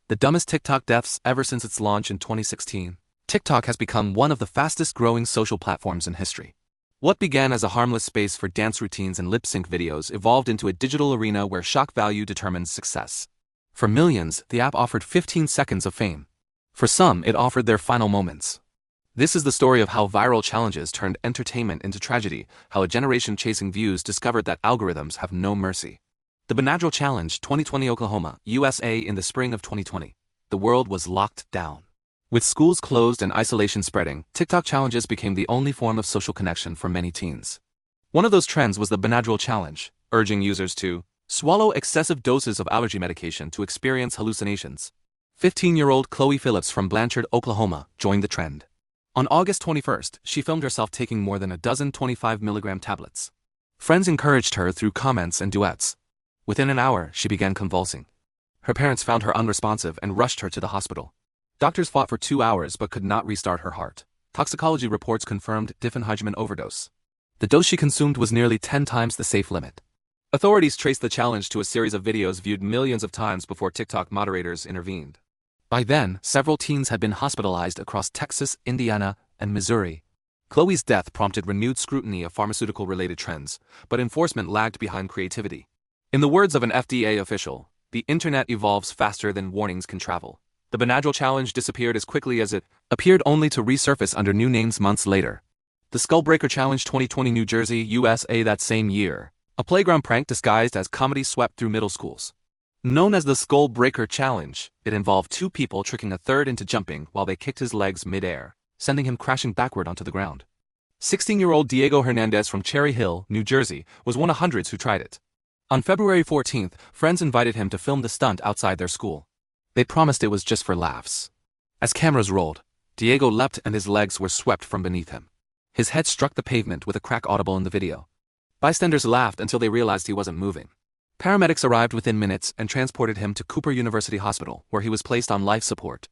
the dumbest TikTok deaths ever since its launch in 2016. TikTok has become one of the fastest-growing social platforms in history. What began as a harmless space for dance routines and lip-sync videos evolved into a digital arena where shock value determines success. For millions, the app offered 15 seconds of fame. For some, it offered their final moments. This is the story of how viral challenges turned entertainment into tragedy, how a generation chasing views discovered that algorithms have no mercy. The Benadryl Challenge 2020 Oklahoma, USA. In the spring of 2020, the world was locked down. With schools closed and isolation spreading, TikTok challenges became the only form of social connection for many teens. One of those trends was the Benadryl Challenge, urging users to swallow excessive doses of allergy medication to experience hallucinations. 15-year-old Chloe Phillips from Blanchard, Oklahoma, joined the trend. On August 21st, she filmed herself taking more than a dozen 25-milligram tablets. Friends encouraged her through comments and duets. Within an hour, she began convulsing. Her parents found her unresponsive and rushed her to the hospital. Doctors fought for 2 hours but could not restart her heart. Toxicology reports confirmed diphenhydramine overdose. The dose she consumed was nearly 10 times the safe limit. Authorities traced the challenge to a series of videos viewed millions of times before TikTok moderators intervened. By then, several teens had been hospitalized across Texas, Indiana, and Missouri. Chloe's death prompted renewed scrutiny of pharmaceutical-related trends, but enforcement lagged behind creativity. In the words of an FDA official, the internet evolves faster than warnings can travel. The Benadryl Challenge disappeared as quickly as it appeared, only to resurface under new names months later. The Skullbreaker Challenge 2020 New Jersey, USA. That same year, a playground prank disguised as comedy swept through middle schools. Known as the Skullbreaker Challenge, it involved two people tricking a third into jumping while they kicked his legs mid-air, sending him crashing backward onto the ground. 16-year-old Diego Hernandez from Cherry Hill, New Jersey, was one of hundreds who tried it. On February 14th, friends invited him to film the stunt outside their school. They promised it was just for laughs. As cameras rolled, Diego leapt and his legs were swept from beneath him. His head struck the pavement with a crack audible in the video. Bystanders laughed until they realized he wasn't moving. Paramedics arrived within minutes and transported him to Cooper University Hospital, where he was placed on life support.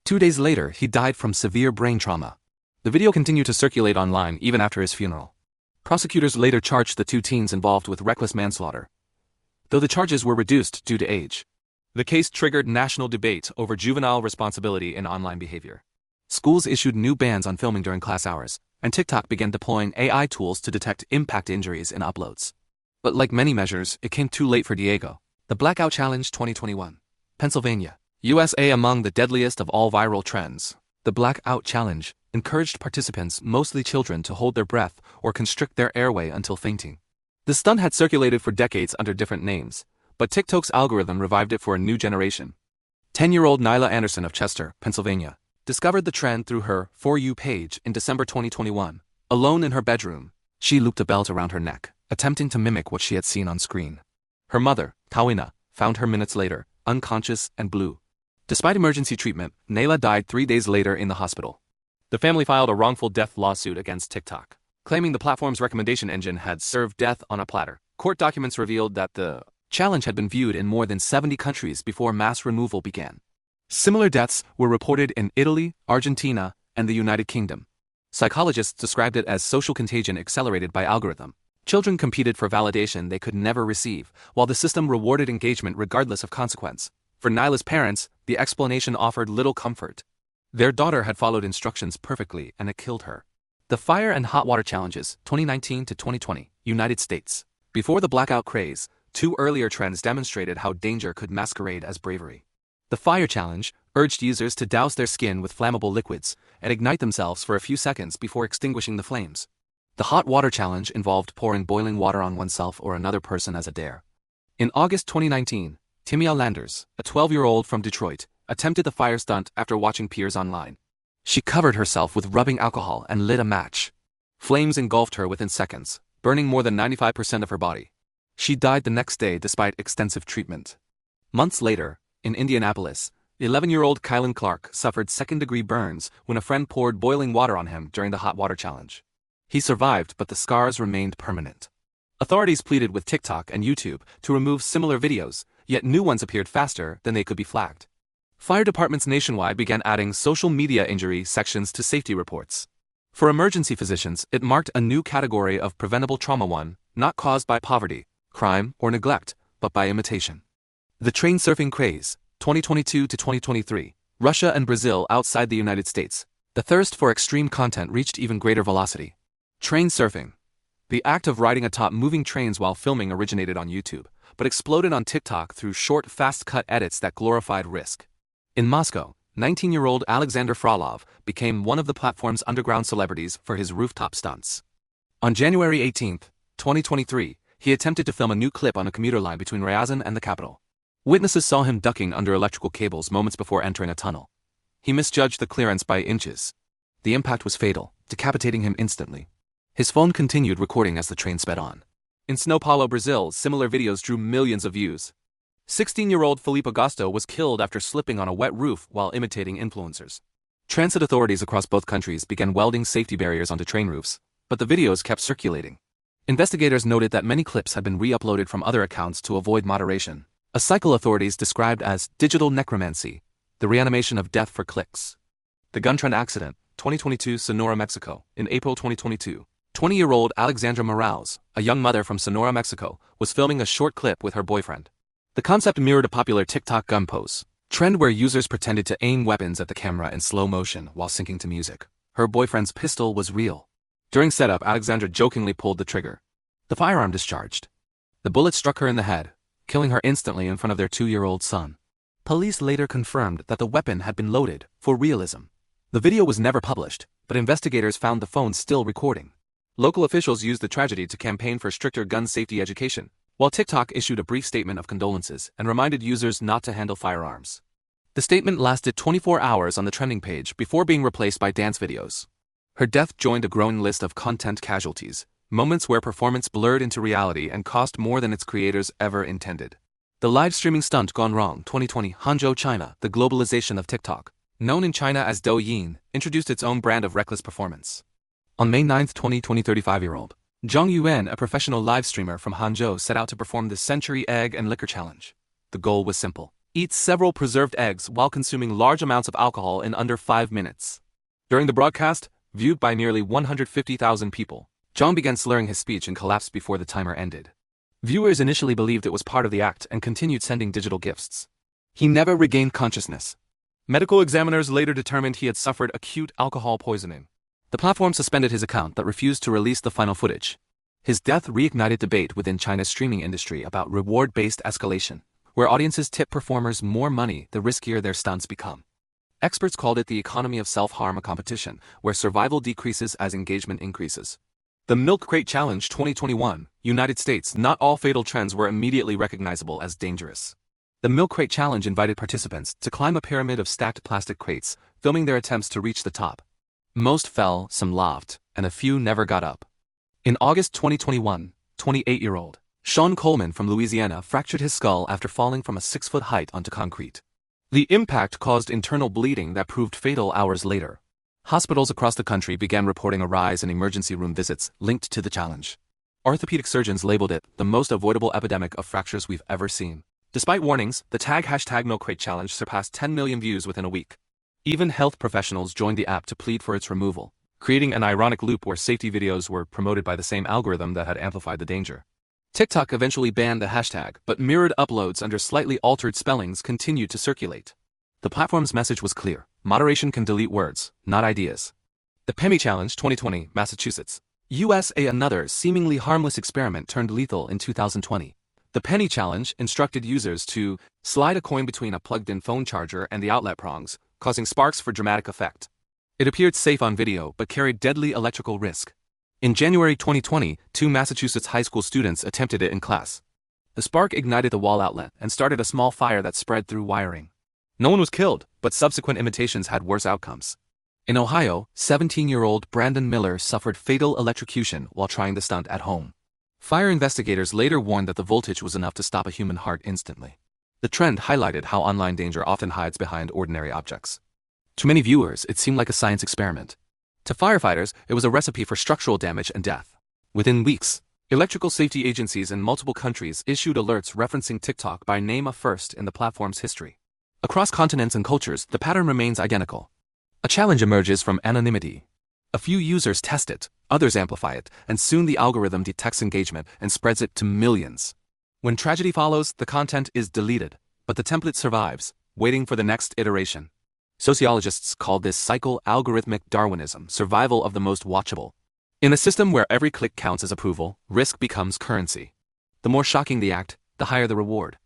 2 days later, he died from severe brain trauma. The video continued to circulate online even after his funeral. Prosecutors later charged the two teens involved with reckless manslaughter, though the charges were reduced due to age. The case triggered national debate over juvenile responsibility in online behavior. Schools issued new bans on filming during class hours, and TikTok began deploying AI tools to detect impact injuries in uploads. But like many measures, it came too late for Diego. The Blackout Challenge 2021, Pennsylvania, USA. Among the deadliest of all viral trends, the Blackout Challenge encouraged participants, mostly children, to hold their breath or constrict their airway until fainting. The stunt had circulated for decades under different names, but TikTok's algorithm revived it for a new generation. 10-year-old Nyla Anderson of Chester, Pennsylvania, discovered the trend through her For You page in December 2021. Alone in her bedroom, she looped a belt around her neck, attempting to mimic what she had seen on screen. Her mother, Tawina, found her minutes later, unconscious and blue. Despite emergency treatment, Nyla died 3 days later in the hospital. The family filed a wrongful death lawsuit against TikTok, claiming the platform's recommendation engine had served death on a platter. Court documents revealed that the challenge had been viewed in more than 70 countries before mass removal began. Similar deaths were reported in Italy, Argentina, and the United Kingdom. Psychologists described it as social contagion accelerated by algorithm. Children competed for validation they could never receive, while the system rewarded engagement regardless of consequence. For Nyla's parents, the explanation offered little comfort. Their daughter had followed instructions perfectly and it killed her. The Fire and Hot Water Challenges, 2019 to 2020, United States. Before the blackout craze, two earlier trends demonstrated how danger could masquerade as bravery. The Fire Challenge urged users to douse their skin with flammable liquids and ignite themselves for a few seconds before extinguishing the flames. The Hot Water Challenge involved pouring boiling water on oneself or another person as a dare. In August 2019, Timea Landers, a 12-year-old from Detroit, attempted the fire stunt after watching peers online. She covered herself with rubbing alcohol and lit a match. Flames engulfed her within seconds, burning more than 95% of her body. She died the next day despite extensive treatment. Months later, in Indianapolis, 11-year-old Kylan Clark suffered second-degree burns when a friend poured boiling water on him during the Hot Water Challenge. He survived, but the scars remained permanent. Authorities pleaded with TikTok and YouTube to remove similar videos, yet new ones appeared faster than they could be flagged. Fire departments nationwide began adding social media injury sections to safety reports. For emergency physicians, it marked a new category of preventable trauma, one not caused by poverty, crime, or neglect, but by imitation. The train surfing craze, 2022 to 2023, Russia and Brazil outside the United States. The thirst for extreme content reached even greater velocity. Train surfing. The act of riding atop moving trains while filming originated on YouTube, but exploded on TikTok through short, fast-cut edits that glorified risk. In Moscow, 19-year-old Alexander Frolov became one of the platform's underground celebrities for his rooftop stunts. On January 18, 2023, he attempted to film a new clip on a commuter line between Ryazan and the capital. Witnesses saw him ducking under electrical cables moments before entering a tunnel. He misjudged the clearance by inches. The impact was fatal, decapitating him instantly. His phone continued recording as the train sped on. In São Paulo, Brazil, similar videos drew millions of views. 16-year-old Felipe Augusto was killed after slipping on a wet roof while imitating influencers. Transit authorities across both countries began welding safety barriers onto train roofs, but the videos kept circulating. Investigators noted that many clips had been re-uploaded from other accounts to avoid moderation, a cycle authorities described as digital necromancy, the reanimation of death for clicks. The gun trend accident, 2022 Sonora, Mexico. In April 2022, 20-year-old Alexandra Morales, a young mother from Sonora, Mexico, was filming a short clip with her boyfriend. The concept mirrored a popular TikTok gun pose trend where users pretended to aim weapons at the camera in slow motion while syncing to music. Her boyfriend's pistol was real. During setup, Alexandra jokingly pulled the trigger. The firearm discharged. The bullet struck her in the head, killing her instantly in front of their 2-year-old son. Police later confirmed that the weapon had been loaded for realism. The video was never published, but investigators found the phone still recording. Local officials used the tragedy to campaign for stricter gun safety education, while TikTok issued a brief statement of condolences and reminded users not to handle firearms. The statement lasted 24 hours on the trending page before being replaced by dance videos. Her death joined a growing list of content casualties, moments where performance blurred into reality and cost more than its creators ever intended. The live streaming stunt gone wrong. 2020, Hangzhou, China. The globalization of TikTok, known in China as Douyin, introduced its own brand of reckless performance. On May 9, 2020, 35-year-old Zhang Yuan, a professional live streamer from Hangzhou, set out to perform the Century Egg and Liquor Challenge. The goal was simple: eat several preserved eggs while consuming large amounts of alcohol in under 5 minutes. During the broadcast, viewed by nearly 150,000 people, Zhang began slurring his speech and collapsed before the timer ended. Viewers initially believed it was part of the act and continued sending digital gifts. He never regained consciousness. Medical examiners later determined he had suffered acute alcohol poisoning. The platform suspended his account but refused to release the final footage. His death reignited debate within China's streaming industry about reward-based escalation, where audiences tip performers more money the riskier their stunts become. Experts called it the economy of self-harm, a competition where survival decreases as engagement increases. The Milk Crate Challenge 2021, United States. Not all fatal trends were immediately recognizable as dangerous. The Milk Crate Challenge invited participants to climb a pyramid of stacked plastic crates, filming their attempts to reach the top. Most fell, some laughed, and a few never got up. In August 2021, 28-year-old Sean Coleman from Louisiana fractured his skull after falling from a 6-foot height onto concrete. The impact caused internal bleeding that proved fatal hours later. Hospitals across the country began reporting a rise in emergency room visits linked to the challenge. Orthopedic surgeons labeled it the most avoidable epidemic of fractures we've ever seen. Despite warnings, the tag #MilkCrateChallenge surpassed 10 million views within a week. Even health professionals joined the app to plead for its removal, creating an ironic loop where safety videos were promoted by the same algorithm that had amplified the danger. TikTok eventually banned the hashtag, but mirrored uploads under slightly altered spellings continued to circulate. The platform's message was clear: moderation can delete words, not ideas. The Penny Challenge 2020, Massachusetts, USA. Another seemingly harmless experiment turned lethal in 2020. The Penny Challenge instructed users to slide a coin between a plugged-in phone charger and the outlet prongs, causing sparks for dramatic effect. It appeared safe on video but carried deadly electrical risk. In January 2020, 2 Massachusetts high school students attempted it in class. The spark ignited the wall outlet and started a small fire that spread through wiring. No one was killed, but subsequent imitations had worse outcomes. In Ohio, 17-year-old Brandon Miller suffered fatal electrocution while trying the stunt at home. Fire investigators later warned that the voltage was enough to stop a human heart instantly. The trend highlighted how online danger often hides behind ordinary objects. To many viewers, it seemed like a science experiment. To firefighters, it was a recipe for structural damage and death. Within weeks, electrical safety agencies in multiple countries issued alerts referencing TikTok by name, a first in the platform's history. Across continents and cultures, the pattern remains identical. A challenge emerges from anonymity. A few users test it, others amplify it, and soon the algorithm detects engagement and spreads it to millions. When tragedy follows, the content is deleted, but the template survives, waiting for the next iteration. Sociologists call this cycle algorithmic Darwinism, survival of the most watchable. In a system where every click counts as approval, risk becomes currency. The more shocking the act, the higher the reward.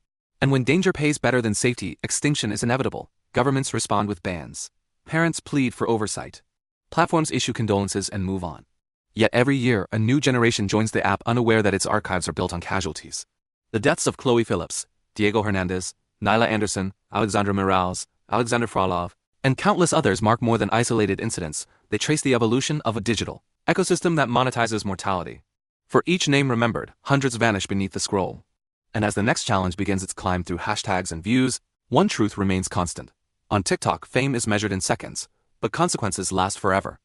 And when danger pays better than safety, extinction is inevitable. Governments respond with bans. Parents plead for oversight. Platforms issue condolences and move on. Yet every year, a new generation joins the app unaware that its archives are built on casualties. The deaths of Chloe Phillips, Diego Hernandez, Nyla Anderson, Alexandra Morales, Alexander Frolov, and countless others mark more than isolated incidents. They trace the evolution of a digital ecosystem that monetizes mortality. For each name remembered, hundreds vanish beneath the scroll. And as the next challenge begins its climb through hashtags and views, one truth remains constant. On TikTok, fame is measured in seconds, but consequences last forever.